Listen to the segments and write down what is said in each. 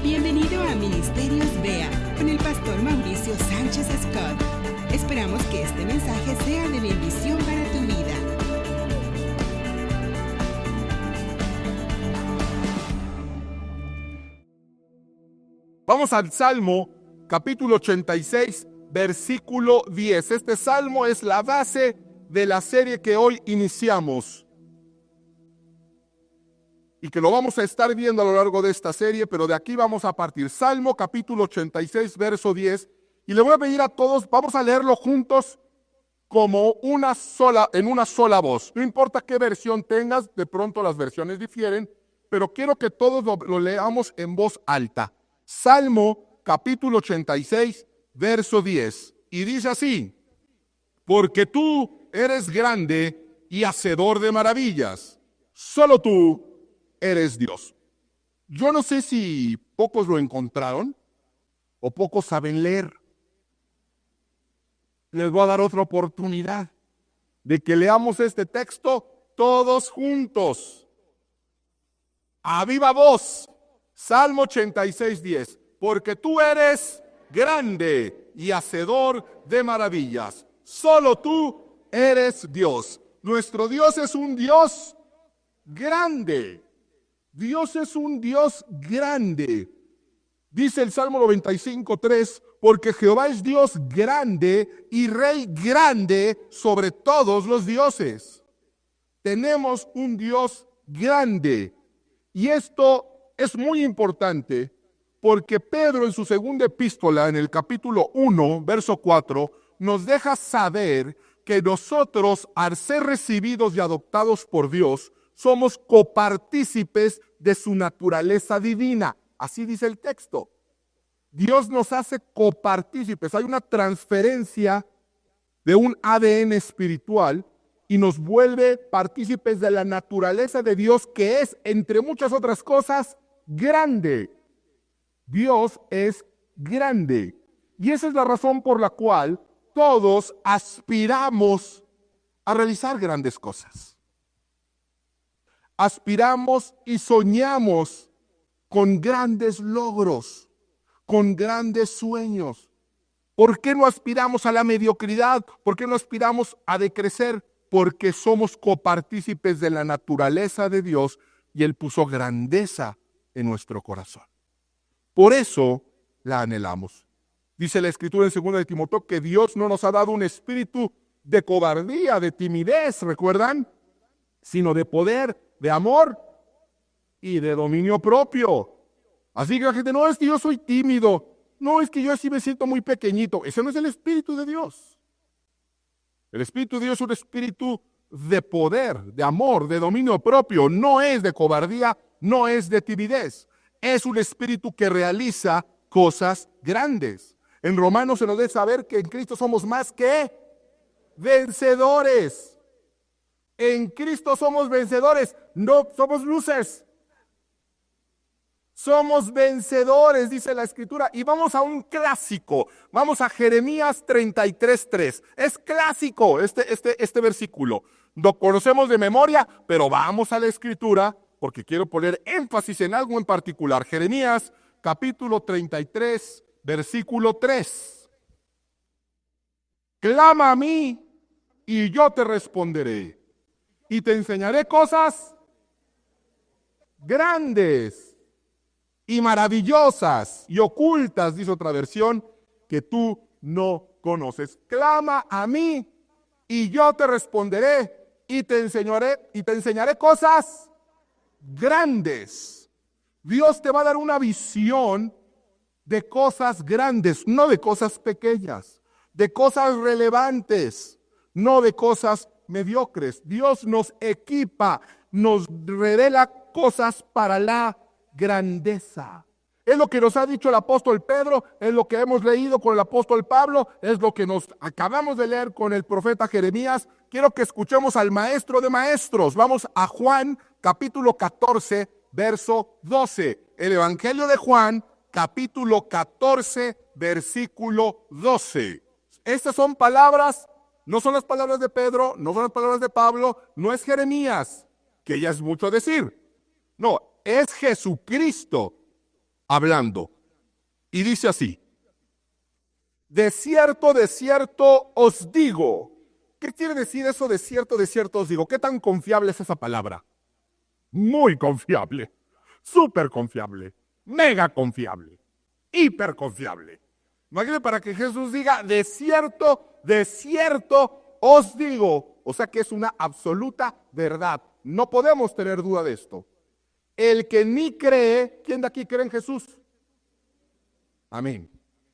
Bienvenido a Ministerios Bea con el pastor Mauricio Sánchez Scott. Esperamos que este mensaje sea de bendición para tu vida. Vamos al Salmo, capítulo 86, versículo 10. Este salmo es la base de la serie que hoy iniciamos y que lo vamos a estar viendo a lo largo de esta serie, pero de aquí vamos a partir. Salmo, capítulo 86, verso 10. Y le voy a pedir a todos, vamos a leerlo juntos como en una sola voz. No importa qué versión tengas, de pronto las versiones difieren, pero quiero que todos lo leamos en voz alta. Salmo, capítulo 86, verso 10. Y dice así: porque tú eres grande y hacedor de maravillas. Solo tú eres Dios. Yo no sé si pocos lo encontraron o pocos saben leer. Les voy a dar otra oportunidad de que leamos este texto todos juntos. A viva voz. Salmo 86, 10. Porque tú eres grande y hacedor de maravillas. Solo tú eres Dios. Nuestro Dios es un Dios grande. Dios es un Dios grande. Dice el Salmo 95, 3, porque Jehová es Dios grande y Rey grande sobre todos los dioses. Tenemos un Dios grande. Y esto es muy importante porque Pedro en su segunda epístola, en el capítulo 1, verso 4, nos deja saber que nosotros, al ser recibidos y adoptados por Dios, somos copartícipes de su naturaleza divina. Así dice el texto. Dios nos hace copartícipes. Hay una transferencia de un ADN espiritual y nos vuelve partícipes de la naturaleza de Dios, que es, entre muchas otras cosas, grande. Dios es grande. Y esa es la razón por la cual todos aspiramos a realizar grandes cosas. Aspiramos y soñamos con grandes logros, con grandes sueños. ¿Por qué no aspiramos a la mediocridad? ¿Por qué no aspiramos a decrecer? Porque somos copartícipes de la naturaleza de Dios y Él puso grandeza en nuestro corazón. Por eso la anhelamos. Dice la Escritura en 2 de Timoteo que Dios no nos ha dado un espíritu de cobardía, de timidez, ¿recuerdan? Sino de poder, de amor y de dominio propio. Así que la gente, no, es que yo soy tímido, no, es que yo así me siento muy pequeñito. Ese no es el Espíritu de Dios. El Espíritu de Dios es un espíritu de poder, de amor, de dominio propio. No es de cobardía, no es de timidez. Es un espíritu que realiza cosas grandes. En Romanos se nos debe saber que en Cristo somos más que vencedores. En Cristo somos vencedores, no somos losers. Somos vencedores, dice la Escritura. Y vamos a un clásico. Vamos a Jeremías 33:3. Es clásico este versículo. Lo conocemos de memoria, pero vamos a la Escritura porque quiero poner énfasis en algo en particular. Jeremías capítulo 33, versículo 3. Clama a mí y yo te responderé. Y te enseñaré cosas grandes y maravillosas y ocultas, dice otra versión, que tú no conoces. Clama a mí y yo te responderé y te enseñaré cosas grandes. Dios te va a dar una visión de cosas grandes, no de cosas pequeñas, de cosas relevantes, no de cosas mediocres. Dios nos equipa, nos revela cosas para la grandeza. Es lo que nos ha dicho el apóstol Pedro, es lo que hemos leído con el apóstol Pablo, es lo que nos acabamos de leer con el profeta Jeremías. Quiero que escuchemos al maestro de maestros. Vamos a Juan capítulo 14, verso 12. El Evangelio de Juan, capítulo 14, versículo 12. Estas son palabras, no son las palabras de Pedro, no son las palabras de Pablo, no es Jeremías, que ya es mucho decir. No, es Jesucristo hablando. Y dice así: de cierto os digo. ¿Qué quiere decir eso de cierto os digo? ¿Qué tan confiable es esa palabra? Muy confiable, súper confiable, mega confiable, hiper confiable. Imagínate, para que Jesús diga de cierto os digo. O sea que es una absoluta verdad. No podemos tener duda de esto. El que ni cree, ¿quién de aquí cree en Jesús? Amén.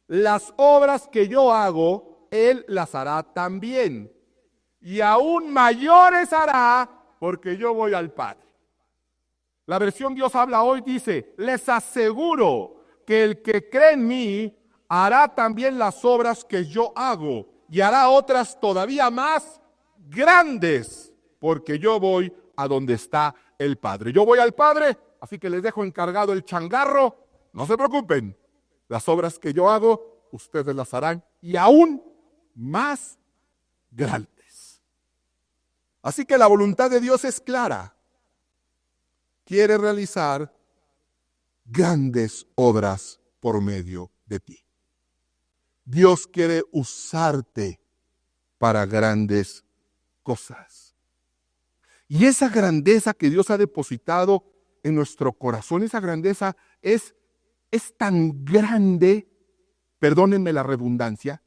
Las obras que yo hago, Él las hará también. Y aún mayores hará, porque yo voy al Padre. La versión Dios habla hoy dice: les aseguro que el que cree en mí hará también las obras que yo hago, y hará otras todavía más grandes, porque yo voy a donde está el Padre. Yo voy al Padre, así que les dejo encargado el changarro. No se preocupen, las obras que yo hago, ustedes las harán, y aún más grandes. Así que la voluntad de Dios es clara. Quiere realizar grandes obras por medio de ti. Dios quiere usarte para grandes cosas. Y esa grandeza que Dios ha depositado en nuestro corazón, esa grandeza es tan grande, perdónenme la redundancia,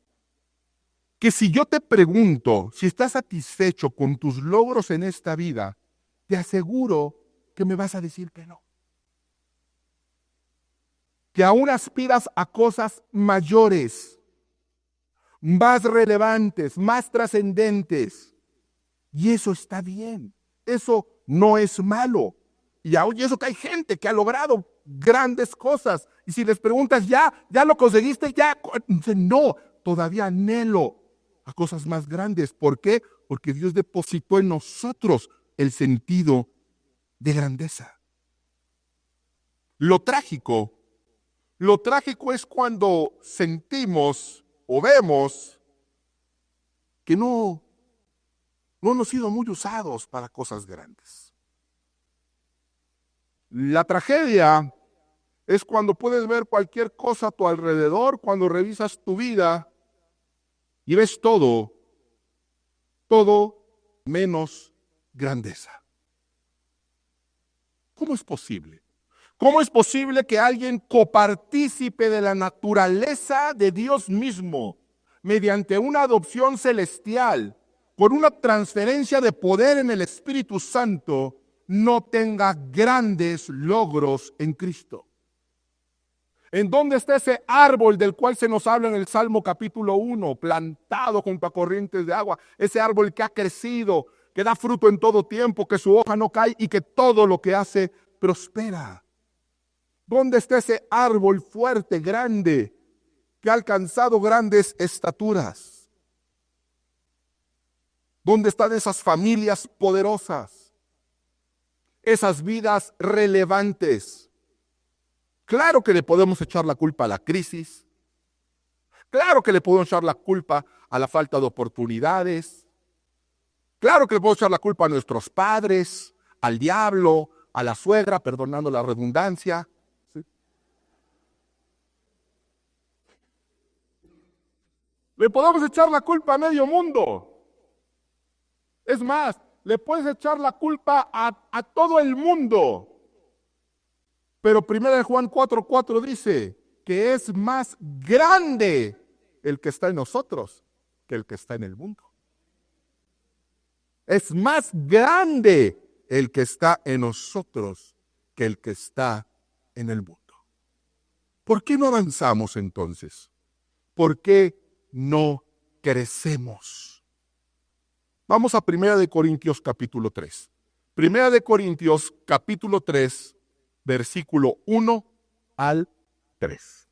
que si yo te pregunto si estás satisfecho con tus logros en esta vida, te aseguro que me vas a decir que no. Que aún aspiras a cosas mayores, más relevantes, más trascendentes. Y eso está bien. Eso no es malo. Y eso que hay gente que ha logrado grandes cosas. Y si les preguntas, ¿ya lo conseguiste? Ya. No, todavía anhelo a cosas más grandes. ¿Por qué? Porque Dios depositó en nosotros el sentido de grandeza. Lo trágico es cuando sentimos o vemos que no hemos sido muy usados para cosas grandes. La tragedia es cuando puedes ver cualquier cosa a tu alrededor, cuando revisas tu vida y ves todo menos grandeza. ¿Cómo es posible? ¿Cómo es posible que alguien copartícipe de la naturaleza de Dios mismo, mediante una adopción celestial, por una transferencia de poder en el Espíritu Santo, no tenga grandes logros en Cristo? ¿En dónde está ese árbol del cual se nos habla en el Salmo capítulo 1, plantado junto a corrientes de agua? Ese árbol que ha crecido, que da fruto en todo tiempo, que su hoja no cae y que todo lo que hace prospera. ¿Dónde está ese árbol fuerte, grande, que ha alcanzado grandes estaturas? ¿Dónde están esas familias poderosas? Esas vidas relevantes. Claro que le podemos echar la culpa a la crisis. Claro que le podemos echar la culpa a la falta de oportunidades. Claro que le podemos echar la culpa a nuestros padres, al diablo, a la suegra, perdonando la redundancia. ¿Sí? Le podemos echar la culpa a medio mundo. Es más, le puedes echar la culpa a todo el mundo. Pero 1 Juan 4:4 dice que es más grande el que está en nosotros que el que está en el mundo. Es más grande el que está en nosotros que el que está en el mundo. ¿Por qué no avanzamos entonces? ¿Por qué no crecemos? Vamos a 1 Corintios capítulo 3. 1 Corintios capítulo 3, versículo 1 al 3.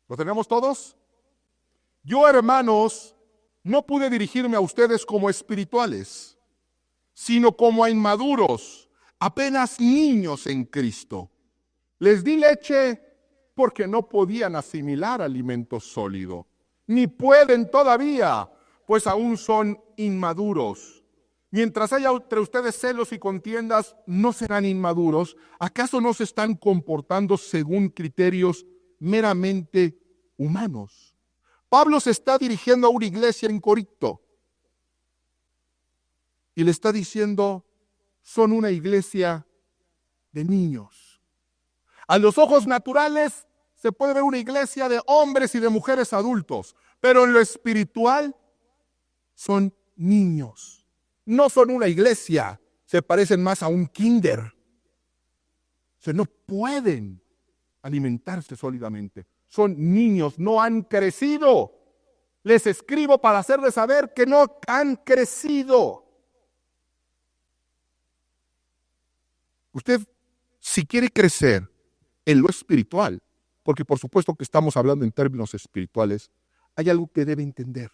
¿Lo tenemos todos? Yo, hermanos, no pude dirigirme a ustedes como espirituales, sino como a inmaduros, apenas niños en Cristo. Les di leche porque no podían asimilar alimento sólido, ni pueden todavía, pues aún son inmaduros. Mientras haya entre ustedes celos y contiendas, ¿no serán inmaduros? ¿Acaso no se están comportando según criterios meramente humanos? Pablo se está dirigiendo a una iglesia en Corinto y le está diciendo, son una iglesia de niños. A los ojos naturales se puede ver una iglesia de hombres y de mujeres adultos, pero en lo espiritual son niños. No son una iglesia, se parecen más a un kinder. O sea, no pueden alimentarse sólidamente. Son niños, no han crecido. Les escribo para hacerles saber que no han crecido. Usted, si quiere crecer en lo espiritual, porque por supuesto que estamos hablando en términos espirituales, hay algo que debe entender.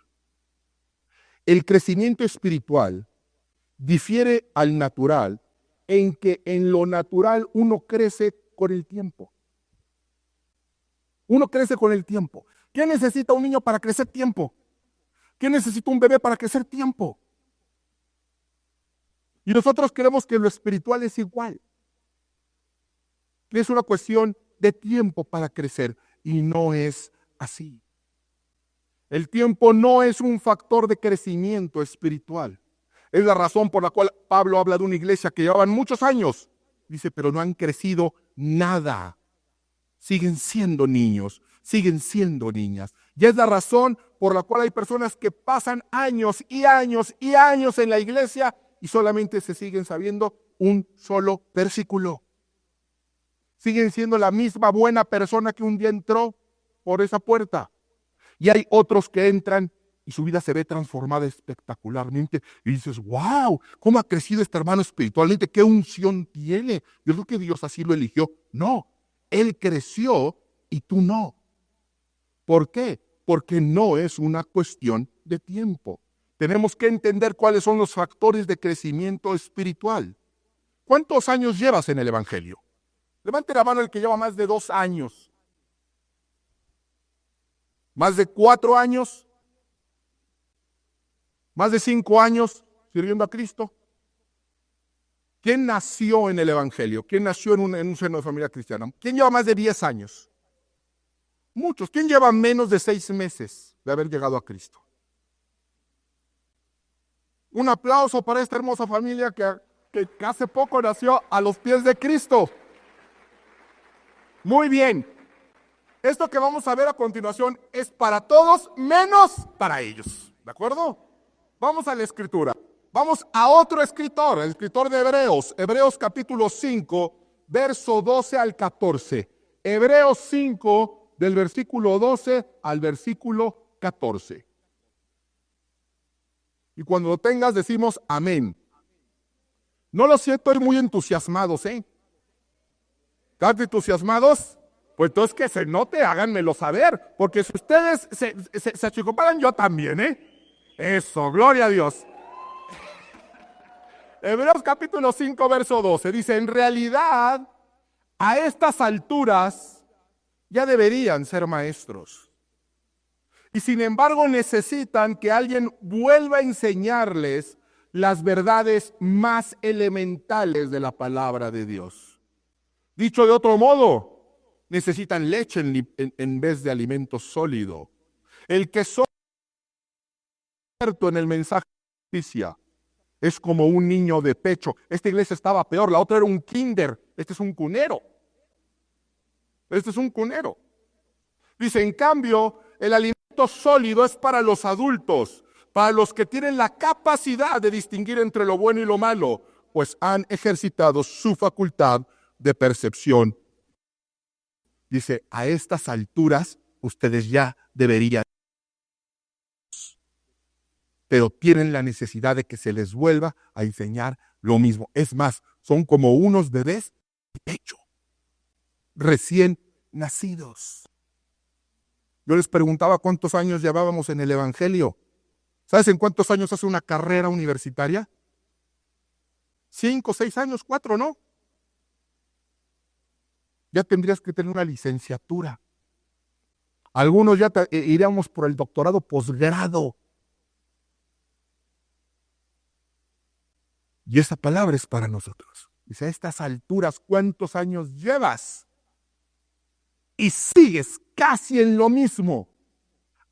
El crecimiento espiritual difiere al natural en que en lo natural uno crece con el tiempo. Uno crece con el tiempo. ¿Qué necesita un niño para crecer tiempo? ¿Qué necesita un bebé para crecer tiempo? Y nosotros creemos que lo espiritual es igual. Es una cuestión de tiempo para crecer y no es así. El tiempo no es un factor de crecimiento espiritual. Es la razón por la cual Pablo habla de una iglesia que llevaban muchos años. Dice, pero no han crecido nada. Siguen siendo niños, siguen siendo niñas. Y es la razón por la cual hay personas que pasan años y años y años en la iglesia y solamente se siguen sabiendo un solo versículo. Siguen siendo la misma buena persona que un día entró por esa puerta. Y hay otros que entran y su vida se ve transformada espectacularmente. Y dices, wow, ¿cómo ha crecido este hermano espiritualmente? ¿Qué unción tiene? Yo creo que Dios así lo eligió. No, él creció y tú no. ¿Por qué? Porque no es una cuestión de tiempo. Tenemos que entender cuáles son los factores de crecimiento espiritual. ¿Cuántos años llevas en el Evangelio? Levante la mano el que lleva más de 2 años. ¿Más de 4 años? ¿Más de 5 años sirviendo a Cristo? ¿Quién nació en el Evangelio? ¿Quién nació en un seno de familia cristiana? ¿Quién lleva más de 10 años? Muchos. ¿Quién lleva menos de 6 meses de haber llegado a Cristo? Un aplauso para esta hermosa familia que hace poco nació a los pies de Cristo. Muy bien. Esto que vamos a ver a continuación es para todos menos para ellos. ¿De acuerdo? Vamos a la escritura. Vamos a otro escritor, el escritor de Hebreos. Hebreos capítulo 5, verso 12 al 14. Hebreos 5, del versículo 12 al versículo 14. Y cuando lo tengas decimos amén. No lo siento, estoy muy entusiasmados, ¿eh? ¿Están entusiasmados? Pues entonces que se note, háganmelo saber, porque si ustedes se achicoparan, yo también, ¿eh? Eso, gloria a Dios. Hebreos capítulo 5, verso 12, dice, en realidad, a estas alturas ya deberían ser maestros. Y sin embargo necesitan que alguien vuelva a enseñarles las verdades más elementales de la palabra de Dios. Dicho de otro modo, necesitan leche en vez de alimento sólido. El que es experto en el mensaje de justicia es como un niño de pecho. Esta iglesia estaba peor, la otra era un kinder, este es un cunero. Este es un cunero. Dice, en cambio, el alimento sólido es para los adultos, para los que tienen la capacidad de distinguir entre lo bueno y lo malo, pues han ejercitado su facultad de percepción. Dice, a estas alturas ustedes ya deberían, pero tienen la necesidad de que se les vuelva a enseñar lo mismo. Es más, son como unos bebés de pecho, recién nacidos. Yo les preguntaba cuántos años llevábamos en el Evangelio. ¿Sabes en cuántos años hace una carrera universitaria? 5, 6 años, 4, ¿no? Ya tendrías que tener una licenciatura. Algunos ya iríamos por el doctorado posgrado. Y esa palabra es para nosotros. Dice, a estas alturas, ¿cuántos años llevas? Y sigues casi en lo mismo.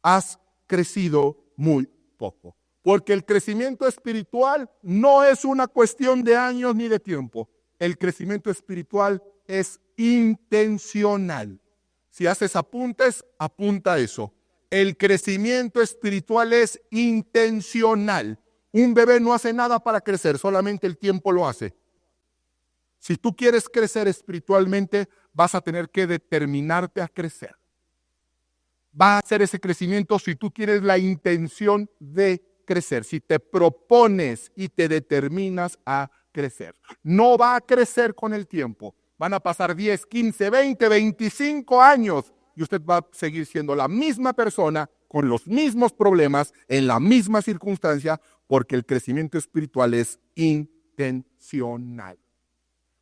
Has crecido muy poco. Porque el crecimiento espiritual no es una cuestión de años ni de tiempo. El crecimiento espiritual es intencional. Si haces apuntes, apunta eso. El crecimiento espiritual es intencional. Un bebé no hace nada para crecer, solamente el tiempo lo hace. Si tú quieres crecer espiritualmente, vas a tener que determinarte a crecer. Va a hacer ese crecimiento si tú tienes la intención de crecer, si te propones y te determinas a crecer. No va a crecer con el tiempo. Van a pasar 10, 15, 20, 25 años y usted va a seguir siendo la misma persona con los mismos problemas, en la misma circunstancia, porque el crecimiento espiritual es intencional.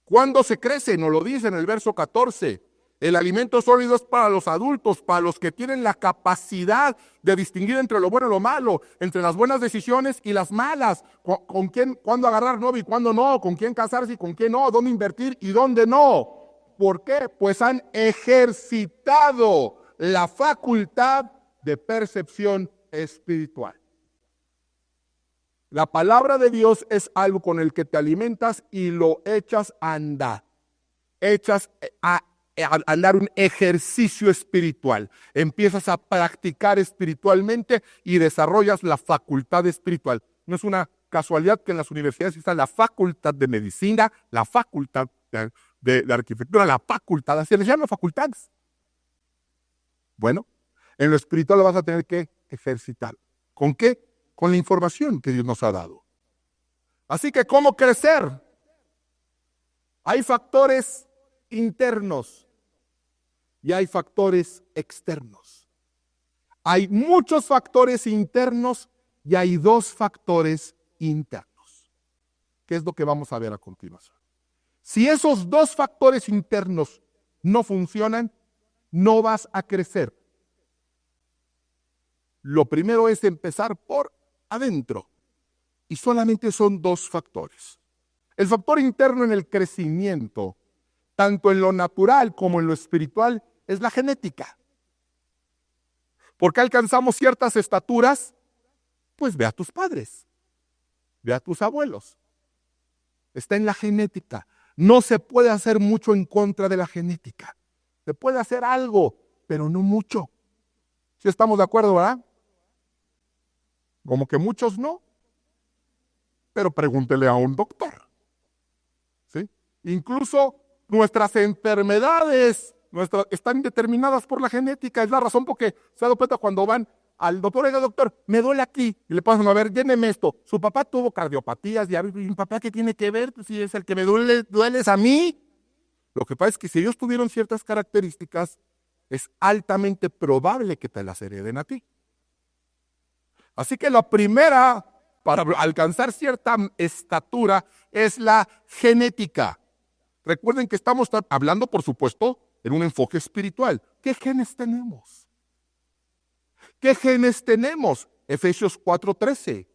¿Cuándo se crece? Nos lo dice en el verso 14. El alimento sólido es para los adultos, para los que tienen la capacidad de distinguir entre lo bueno y lo malo, entre las buenas decisiones y las malas, con quién, cuándo agarrar novio y cuándo no, con quién casarse y con quién no, dónde invertir y dónde no. ¿Por qué? Pues han ejercitado la facultad de percepción espiritual. La palabra de Dios es algo con el que te alimentas y lo echas a andar. Echas a andar un ejercicio espiritual. Empiezas a practicar espiritualmente y desarrollas la facultad espiritual. No es una casualidad que en las universidades está la facultad de medicina, la facultad de arquitectura, la facultad, así les llaman facultades. Bueno, en lo espiritual lo vas a tener que ejercitar. ¿Con qué? Con la información que Dios nos ha dado. Así que, ¿cómo crecer? Hay factores internos y hay factores externos. Hay muchos factores internos y hay dos factores internos. ¿Qué es lo que vamos a ver a continuación? Si esos dos factores internos no funcionan, no vas a crecer. Lo primero es empezar por adentro. Y solamente son dos factores. El factor interno en el crecimiento, tanto en lo natural como en lo espiritual, es la genética. ¿Por qué alcanzamos ciertas estaturas? Pues ve a tus padres, ve a tus abuelos. Está en la genética. No se puede hacer mucho en contra de la genética. Se puede hacer algo, pero no mucho. ¿Sí estamos de acuerdo, verdad? Como que muchos no. Pero pregúntele a un doctor. ¿Sí? Incluso nuestras enfermedades están determinadas por la genética. Es la razón por que se da cuenta cuando van al doctor, oiga doctor, me duele aquí. Y le pasan, a ver, lléneme esto. Su papá tuvo cardiopatías, y mi papá, ¿qué tiene que ver? Pues si es el que me duele es a mí. Lo que pasa es que si ellos tuvieron ciertas características, es altamente probable que te las hereden a ti. Así que la primera para alcanzar cierta estatura es la genética. Recuerden que estamos hablando, por supuesto, en un enfoque espiritual. ¿Qué genes tenemos? ¿Qué genes tenemos? Efesios 4:13.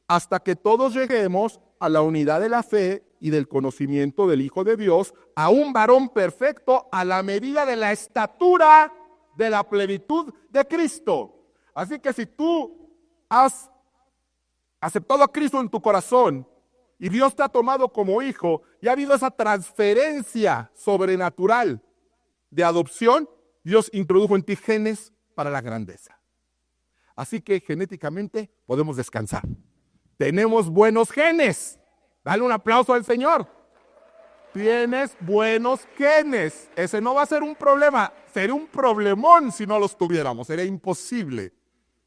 Hasta que todos lleguemos a la unidad de la fe y del conocimiento del Hijo de Dios, a un varón perfecto a la medida de la estatura de la plenitud de Cristo. Así que si tú has aceptado a Cristo en tu corazón y Dios te ha tomado como hijo y ha habido esa transferencia sobrenatural de adopción, Dios introdujo en ti genes para la grandeza. Así que genéticamente podemos descansar. Tenemos buenos genes. Dale un aplauso al Señor. Tienes buenos genes. Ese no va a ser un problema. Sería un problemón si no los tuviéramos. Sería imposible.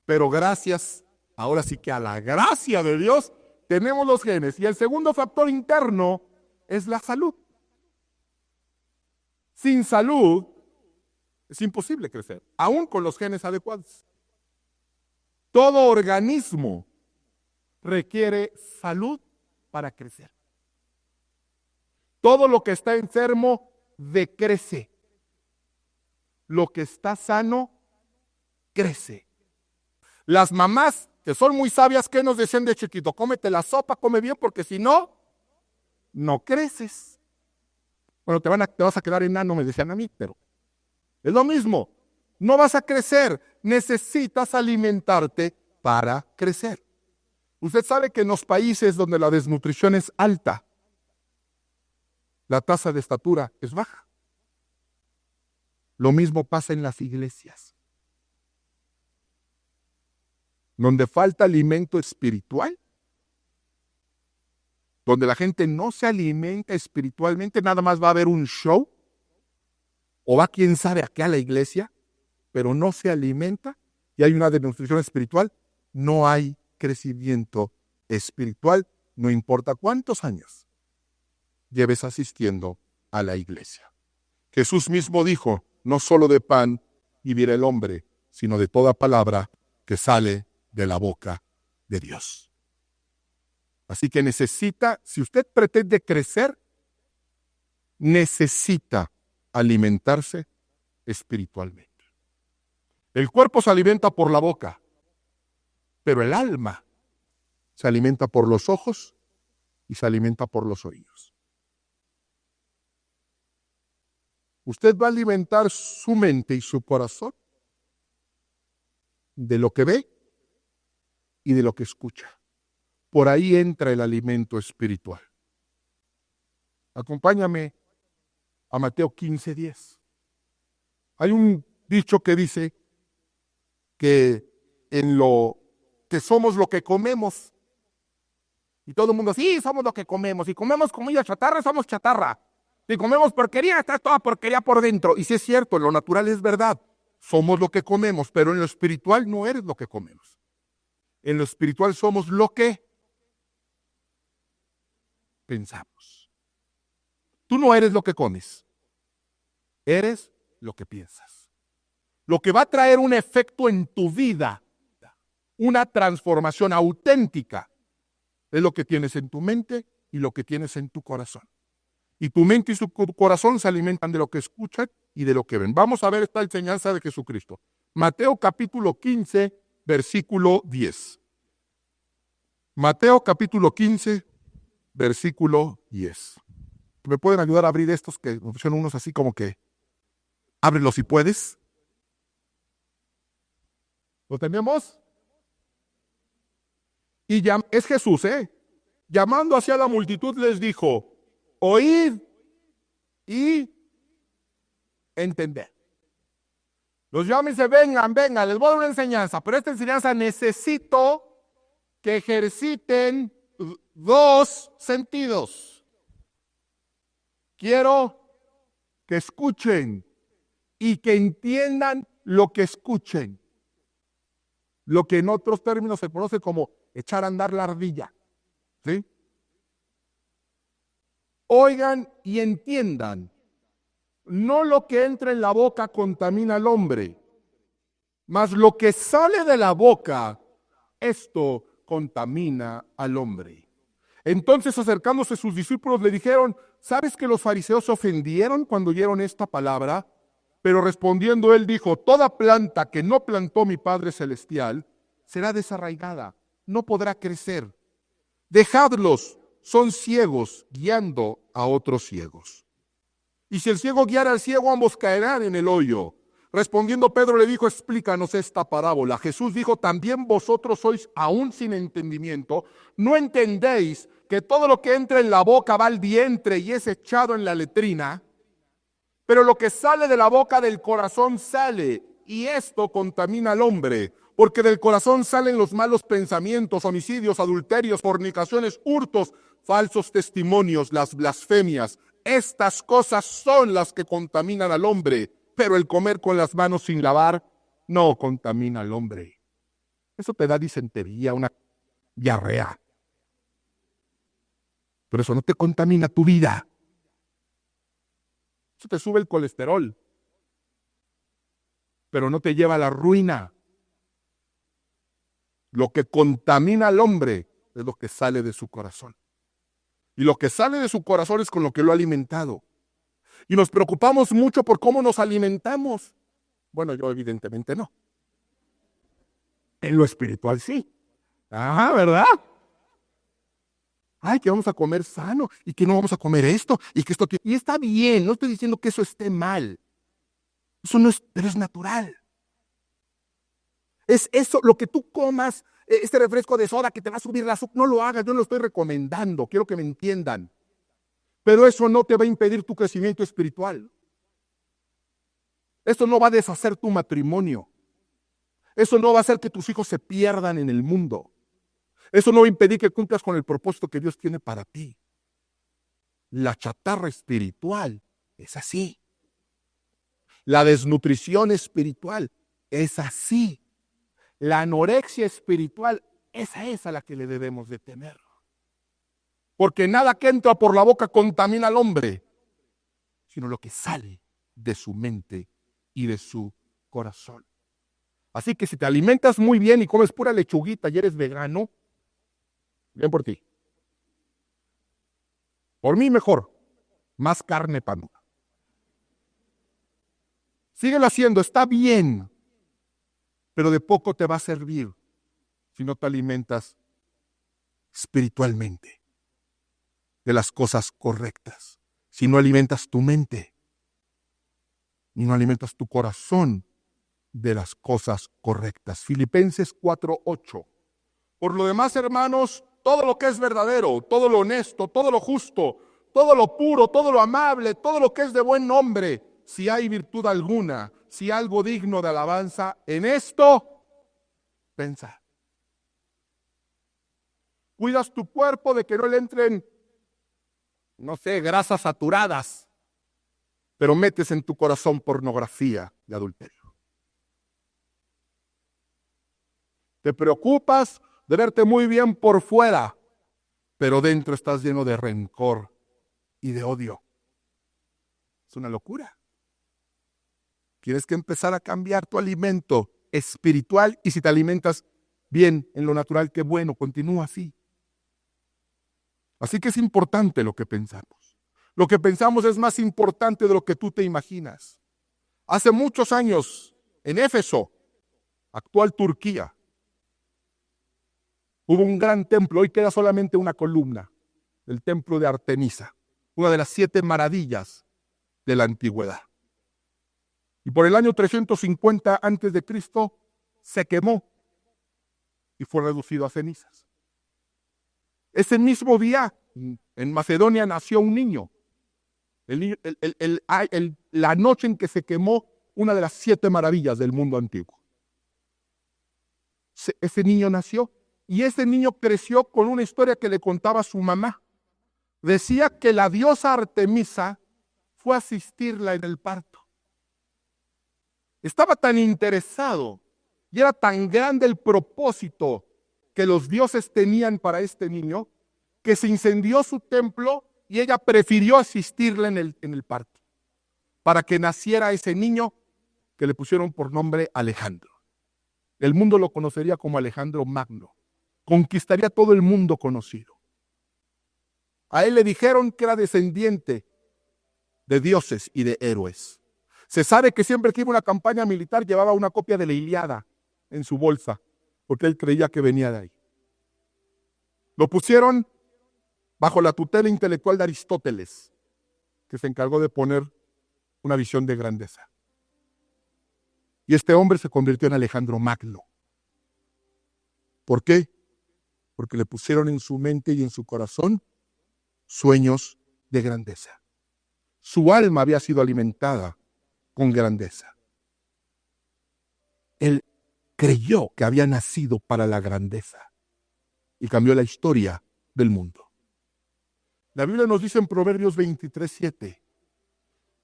Pero gracias, ahora sí que a la gracia de Dios, tenemos los genes. Y el segundo factor interno es la salud. Sin salud es imposible crecer, aún con los genes adecuados. Todo organismo requiere salud para crecer. Todo lo que está enfermo decrece. Lo que está sano crece. Las mamás que son muy sabias, ¿qué nos decían de chiquito? Cómete la sopa, come bien, porque si no, no creces. Bueno, te vas a quedar enano, me decían a mí, pero es lo mismo. No vas a crecer, necesitas alimentarte para crecer. Usted sabe que en los países donde la desnutrición es alta, la tasa de estatura es baja. Lo mismo pasa en las iglesias. Donde falta alimento espiritual, donde la gente no se alimenta espiritualmente, nada más va a haber un show, o va quién sabe a qué a la iglesia, pero no se alimenta y hay una desnutrición espiritual, no hay crecimiento espiritual, no importa cuántos años lleves asistiendo a la iglesia. Jesús mismo dijo, no solo de pan vivirá el hombre, sino de toda palabra que sale de la boca de Dios. Así que necesita, si usted pretende crecer, necesita alimentarse espiritualmente. El cuerpo se alimenta por la boca, pero el alma se alimenta por los ojos y se alimenta por los oídos. Usted va a alimentar su mente y su corazón de lo que ve y de lo que escucha. Por ahí entra el alimento espiritual. Acompáñame a Mateo 15:10. Hay un dicho que dice que en lo que somos lo que comemos. Y todo el mundo, sí, somos lo que comemos. Si comemos comida chatarra, somos chatarra. Si comemos porquería, está toda porquería por dentro. Y sí es cierto, en lo natural es verdad. Somos lo que comemos, pero en lo espiritual no eres lo que comemos. En lo espiritual somos lo que pensamos. Tú no eres lo que comes. Eres lo que piensas. Lo que va a traer un efecto en tu vida, una transformación auténtica, es lo que tienes en tu mente y lo que tienes en tu corazón. Y tu mente y tu corazón se alimentan de lo que escuchan y de lo que ven. Vamos a ver esta enseñanza de Jesucristo. Mateo capítulo 15, versículo 10. Mateo capítulo 15, versículo 10. ¿Me pueden ayudar a abrir estos que me pusieron unos así como que ábrelos si puedes? ¿Lo tenemos? Y es Jesús, llamando hacia la multitud les dijo, oíd y entended. Los llama y dice, vengan, les voy a dar una enseñanza, pero esta enseñanza necesito que ejerciten dos sentidos. Quiero que escuchen y que entiendan lo que escuchen. Lo que en otros términos se conoce como echar a andar la ardilla. ¿Sí? Oigan y entiendan. No lo que entra en la boca contamina al hombre, mas lo que sale de la boca, esto contamina al hombre. Entonces, acercándose sus discípulos, le dijeron, ¿sabes que los fariseos se ofendieron cuando oyeron esta palabra? Pero respondiendo él dijo, toda planta que no plantó mi Padre Celestial será desarraigada, no podrá crecer. Dejadlos, son ciegos, guiando a otros ciegos. Y si el ciego guiara al ciego, ambos caerán en el hoyo. Respondiendo Pedro le dijo, explícanos esta parábola. Jesús dijo, también vosotros sois aún sin entendimiento. ¿No entendéis que todo lo que entra en la boca va al vientre y es echado en la letrina? Pero lo que sale de la boca del corazón sale, y esto contamina al hombre, porque del corazón salen los malos pensamientos, homicidios, adulterios, fornicaciones, hurtos, falsos testimonios, las blasfemias. Estas cosas son las que contaminan al hombre, pero el comer con las manos sin lavar no contamina al hombre. Eso te da disentería, una diarrea. Pero eso no te contamina tu vida. Eso te sube el colesterol, pero no te lleva a la ruina. Lo que contamina al hombre es lo que sale de su corazón. Y lo que sale de su corazón es con lo que lo ha alimentado. Y nos preocupamos mucho por cómo nos alimentamos. Bueno, yo evidentemente no. En lo espiritual sí. Ajá, ¿verdad? Ay, que vamos a comer sano y que no vamos a comer esto y que esto. Y está bien, no estoy diciendo que eso esté mal. Eso no es, pero es natural. Es eso, lo que tú comas, este refresco de soda que te va a subir la azúcar, no lo hagas, yo no lo estoy recomendando, quiero que me entiendan. Pero eso no te va a impedir tu crecimiento espiritual. Eso no va a deshacer tu matrimonio. Eso no va a hacer que tus hijos se pierdan en el mundo. Eso no va a impedir que cumplas con el propósito que Dios tiene para ti. La chatarra espiritual es así. La desnutrición espiritual es así. La anorexia espiritual, esa es a la que le debemos de temer. Porque nada que entra por la boca contamina al hombre, sino lo que sale de su mente y de su corazón. Así que si te alimentas muy bien y comes pura lechuguita y eres vegano, bien por ti. Por mí mejor, más carne para mí. Síguelo haciendo, está bien, pero de poco te va a servir si no te alimentas espiritualmente de las cosas correctas. Si no alimentas tu mente y no alimentas tu corazón de las cosas correctas. Filipenses 4:8. Por lo demás, hermanos, todo lo que es verdadero, todo lo honesto, todo lo justo, todo lo puro, todo lo amable, todo lo que es de buen nombre, si hay virtud alguna, si algo digno de alabanza, en esto pensad. Cuidas tu cuerpo de que no le entren, no sé, grasas saturadas, pero metes en tu corazón pornografía de adulterio. Te preocupas de verte muy bien por fuera, pero dentro estás lleno de rencor y de odio. Es una locura. Tienes que empezar a cambiar tu alimento espiritual y si te alimentas bien en lo natural, qué bueno, continúa así. Así que es importante lo que pensamos. Lo que pensamos es más importante de lo que tú te imaginas. Hace muchos años, en Éfeso, actual Turquía, hubo un gran templo, hoy queda solamente una columna, el templo de Artemisa, una de las 7 maravillas de la antigüedad. Y por el año 350 a.C. se quemó y fue reducido a cenizas. Ese mismo día, en Macedonia nació un niño. La noche en que se quemó una de las 7 maravillas del mundo antiguo. Ese niño nació y ese niño creció con una historia que le contaba su mamá. Decía que la diosa Artemisa fue a asistirla en el parto. Estaba tan interesado y era tan grande el propósito que los dioses tenían para este niño, que se incendió su templo y ella prefirió asistirle en el parto, para que naciera ese niño que le pusieron por nombre Alejandro. El mundo lo conocería como Alejandro Magno. Conquistaría todo el mundo conocido. A él le dijeron que era descendiente de dioses y de héroes. Se sabe que siempre que iba a una campaña militar llevaba una copia de la Ilíada en su bolsa, porque él creía que venía de ahí. Lo pusieron bajo la tutela intelectual de Aristóteles, que se encargó de poner una visión de grandeza. Y este hombre se convirtió en Alejandro Magno. ¿Por qué? Porque le pusieron en su mente y en su corazón sueños de grandeza. Su alma había sido alimentada con grandeza. Él creyó que había nacido para la grandeza y cambió la historia del mundo. La Biblia nos dice en Proverbios 23:7,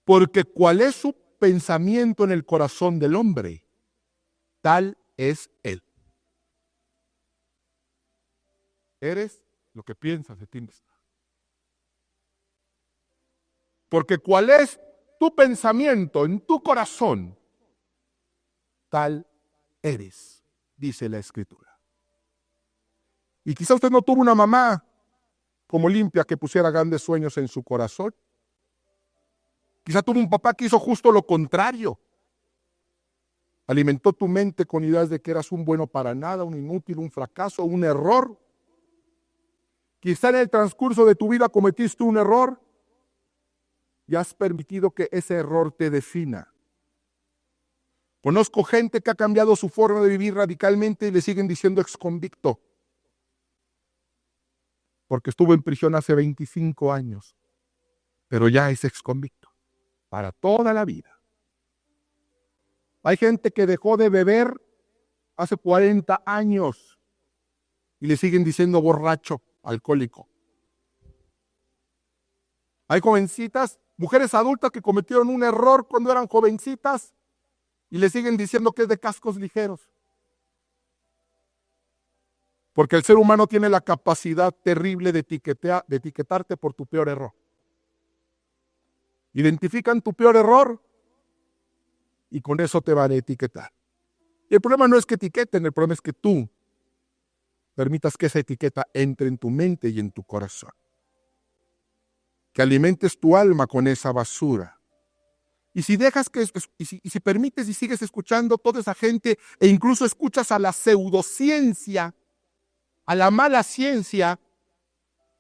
porque cuál es su pensamiento en el corazón del hombre, tal es él. Eres lo que piensas de ti mismo. Porque cuál es tu pensamiento en tu corazón, tal eres, dice la Escritura. Y quizá usted no tuvo una mamá como Limpia que pusiera grandes sueños en su corazón. Quizá tuvo un papá que hizo justo lo contrario. Alimentó tu mente con ideas de que eras un bueno para nada, un inútil, un fracaso, un error. Quizá en el transcurso de tu vida cometiste un error y has permitido que ese error te defina. Conozco gente que ha cambiado su forma de vivir radicalmente y le siguen diciendo exconvicto, porque estuvo en prisión hace 25 años, pero ya es exconvicto para toda la vida. Hay gente que dejó de beber hace 40 años y le siguen diciendo borracho, alcohólico. Hay jovencitas, mujeres adultas que cometieron un error cuando eran jovencitas y le siguen diciendo que es de cascos ligeros. Porque el ser humano tiene la capacidad terrible de etiquetarte por tu peor error. Identifican tu peor error y con eso te van a etiquetar. Y el problema no es que etiqueten, el problema es que tú permitas que esa etiqueta entre en tu mente y en tu corazón. Que alimentes tu alma con esa basura. Y si dejas y si permites y sigues escuchando toda esa gente e incluso escuchas a la pseudociencia, a la mala ciencia,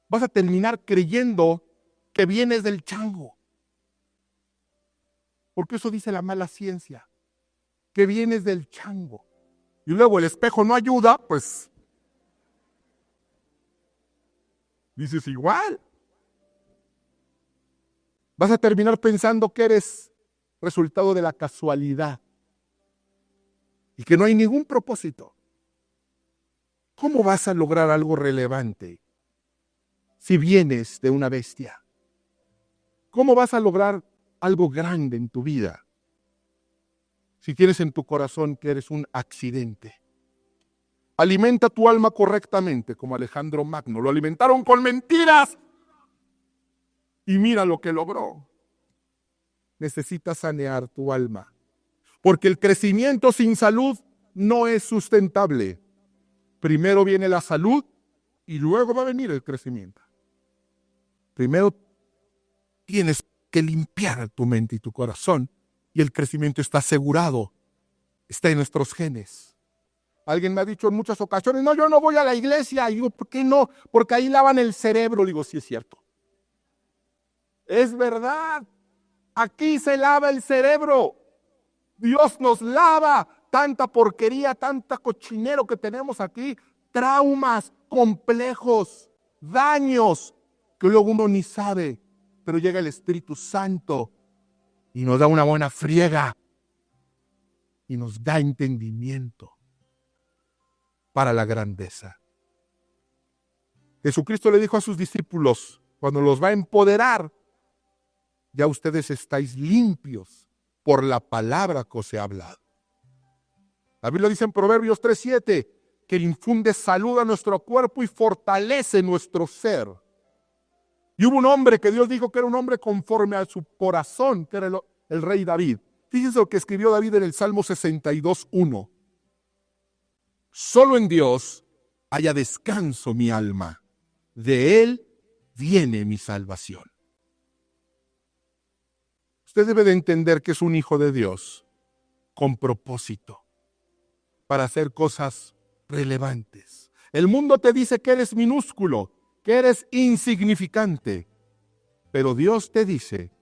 vas a terminar creyendo que vienes del chango. Porque eso dice la mala ciencia, que vienes del chango. Y luego el espejo no ayuda, pues dices igual. Vas a terminar pensando que eres resultado de la casualidad y que no hay ningún propósito. ¿Cómo vas a lograr algo relevante si vienes de una bestia? ¿Cómo vas a lograr algo grande en tu vida si tienes en tu corazón que eres un accidente? Alimenta tu alma correctamente, como Alejandro Magno. Lo alimentaron con mentiras y mira lo que logró. Necesitas sanear tu alma, porque el crecimiento sin salud no es sustentable. Primero viene la salud y luego va a venir el crecimiento. Primero tienes que limpiar tu mente y tu corazón y el crecimiento está asegurado, está en nuestros genes. Alguien me ha dicho en muchas ocasiones, no, yo no voy a la iglesia. Y digo, ¿por qué no? Porque ahí lavan el cerebro. Digo, sí es cierto. Es verdad. Aquí se lava el cerebro. Dios nos lava tanta porquería, tanta cochinero que tenemos aquí, traumas, complejos, daños, que luego uno ni sabe, pero llega el Espíritu Santo y nos da una buena friega y nos da entendimiento para la grandeza. Jesucristo le dijo a sus discípulos, cuando los va a empoderar, ya ustedes estáis limpios por la palabra que os he hablado. La Biblia dice en Proverbios 3:7 que infunde salud a nuestro cuerpo y fortalece nuestro ser. Y hubo un hombre que Dios dijo que era un hombre conforme a su corazón, que era el rey David. Fíjense lo que escribió David en el Salmo 62:1. Solo en Dios haya descanso mi alma, de Él viene mi salvación. Usted debe de entender que es un hijo de Dios con propósito para hacer cosas relevantes. El mundo te dice que eres minúsculo, que eres insignificante, pero Dios te dice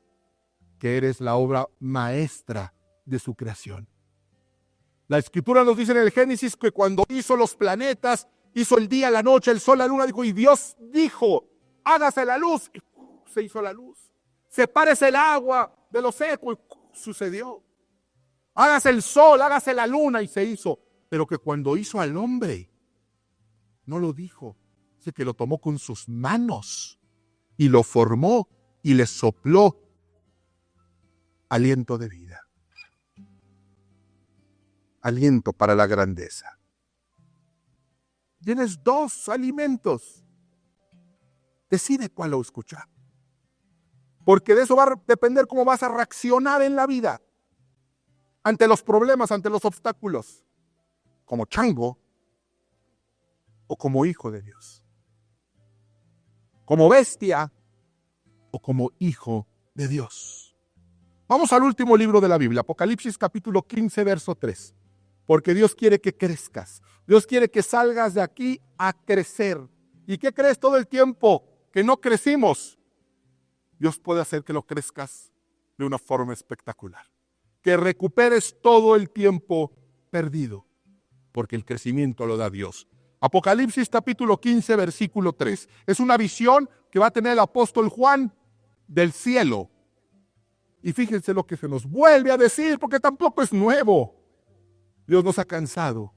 que eres la obra maestra de su creación. La Escritura nos dice en el Génesis que cuando hizo los planetas, hizo el día, la noche, el sol, la luna, dijo, y Dios dijo, hágase la luz, y se hizo la luz. Sepárese el agua de lo seco, y sucedió. Hágase el sol, hágase la luna, y se hizo. Pero que cuando hizo al hombre, no lo dijo, dice que lo tomó con sus manos y lo formó y le sopló aliento de vida. Aliento para la grandeza. Tienes dos alimentos. Decide cuál lo escuchar. Porque de eso va a depender cómo vas a reaccionar en la vida. Ante los problemas, ante los obstáculos. Como chango o como hijo de Dios. Como bestia o como hijo de Dios. Vamos al último libro de la Biblia, Apocalipsis capítulo 15, verso 3. Porque Dios quiere que crezcas. Dios quiere que salgas de aquí a crecer. ¿Y qué crees todo el tiempo que no crecimos? Dios puede hacer que lo crezcas de una forma espectacular. Que recuperes todo el tiempo perdido, porque el crecimiento lo da Dios. Apocalipsis capítulo 15, versículo 3. Es una visión que va a tener el apóstol Juan del cielo. Y fíjense lo que se nos vuelve a decir, porque tampoco es nuevo. Dios nos ha cansado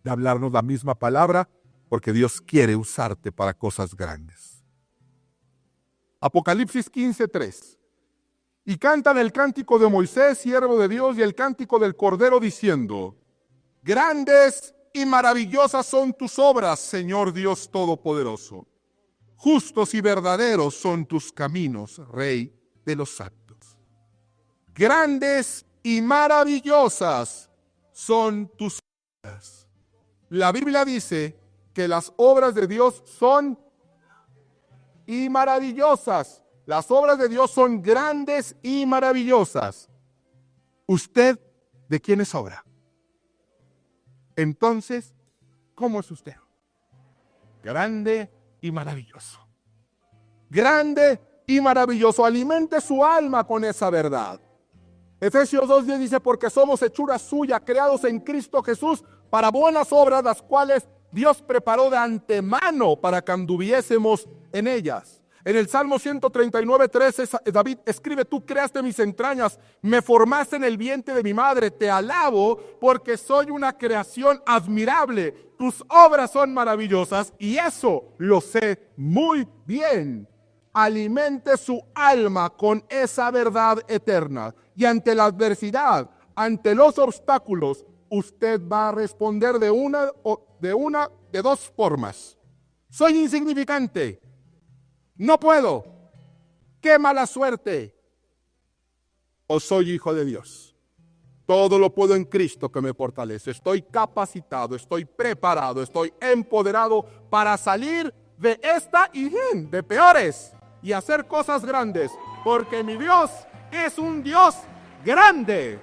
de hablarnos la misma palabra, porque Dios quiere usarte para cosas grandes. Apocalipsis 15, 3. Y cantan el cántico de Moisés, siervo de Dios, y el cántico del Cordero, diciendo: grandes y maravillosas son tus obras, Señor Dios Todopoderoso. Justos y verdaderos son tus caminos, Rey de los santos. Grandes y maravillosas son tus obras. La Biblia dice que las obras de Dios son y maravillosas. Las obras de Dios son grandes y maravillosas. ¿Usted de quién es obra? Entonces, ¿cómo es usted? Grande y maravilloso. Grande y maravilloso. Alimente su alma con esa verdad. Efesios 2:10 dice: porque somos hechura suya, creados en Cristo Jesús para buenas obras, las cuales Dios preparó de antemano para que anduviésemos en ellas. En el Salmo 139:13, David escribe: tú creaste mis entrañas, me formaste en el vientre de mi madre, te alabo porque soy una creación admirable, tus obras son maravillosas y eso lo sé muy bien. Alimente su alma con esa verdad eterna y ante la adversidad, ante los obstáculos, usted va a responder de dos formas. Soy insignificante. No puedo. ¡Qué mala suerte! O soy hijo de Dios. Todo lo puedo en Cristo que me fortalece. Estoy capacitado, estoy preparado, estoy empoderado para salir de esta y de peores y hacer cosas grandes. Porque mi Dios es un Dios grande.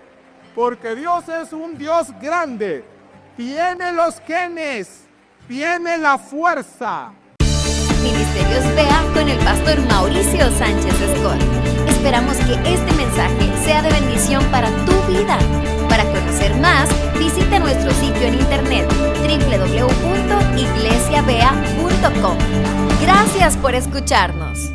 Porque Dios es un Dios grande. Tiene los genes, tiene la fuerza. Ministerios Vea con el pastor Mauricio Sánchez Escort. Esperamos que este mensaje sea de bendición para tu vida. Para conocer más, visita nuestro sitio en internet www.iglesiavea.com. Gracias por escucharnos.